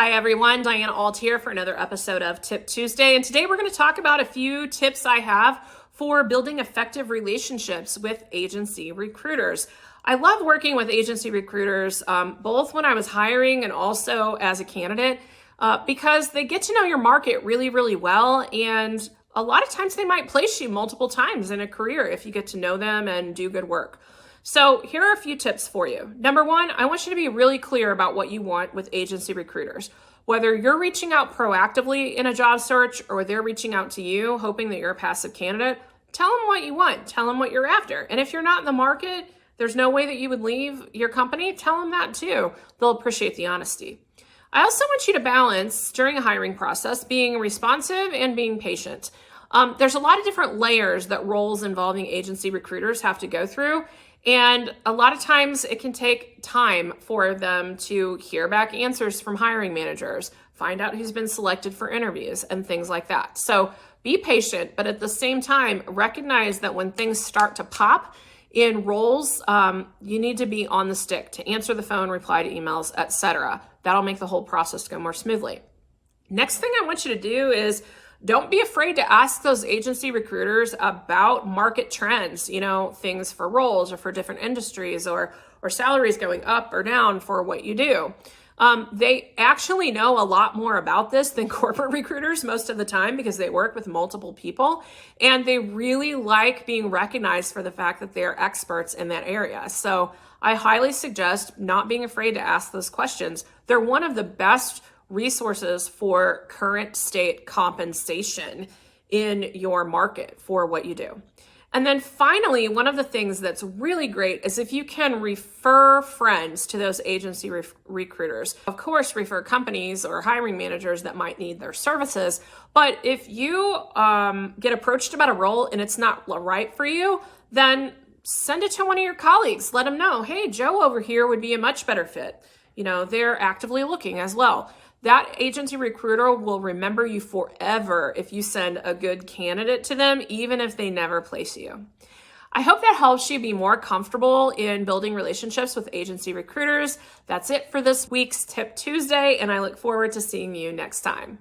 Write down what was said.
Hi everyone, Diana Alt here for another episode of Tip Tuesday. And today we're going to talk about a few tips I have for building effective relationships with agency recruiters. I love working with agency recruiters, both when I was hiring and also as a candidate, because they get to know your market really, really well. And a lot of times they might place you multiple times in a career if you get to know them and do good work. So here are a few tips for you. Number one, I want you to be really clear about what you want with agency recruiters. Whether you're reaching out proactively in a job search or they're reaching out to you hoping that you're a passive candidate, tell them what you want, tell them what you're after. And if you're not in the market, there's no way that you would leave your company, tell them that too. They'll appreciate the honesty. I also want you to balance during a hiring process being responsive and being patient. There's a lot of different layers that roles involving agency recruiters have to go through. And a lot of times it can take time for them to hear back answers from hiring managers, find out who's been selected for interviews and things like that. So be patient, but at the same time, recognize that when things start to pop in roles, you need to be on the stick to answer the phone, reply to emails, etc. That'll make the whole process go more smoothly. Next thing I want you to do is don't be afraid to ask those agency recruiters about market trends, things for roles or for different industries or salaries going up or down for what you do. They actually know a lot more about this than corporate recruiters most of the time because they work with multiple people and they really like being recognized for the fact that they're experts in that area. So I highly suggest not being afraid to ask those questions. They're one of the best resources for current state compensation in your market for what you do. And then finally, one of the things that's really great is if you can refer friends to those agency recruiters. Of course, refer companies or hiring managers that might need their services. But if you get approached about a role and it's not right for you, then send it to one of your colleagues. Let them know, hey, Joe over here would be a much better fit. They're actively looking as well. That agency recruiter will remember you forever if you send a good candidate to them, even if they never place you. I hope that helps you be more comfortable in building relationships with agency recruiters. That's it for this week's Tip Tuesday, and I look forward to seeing you next time.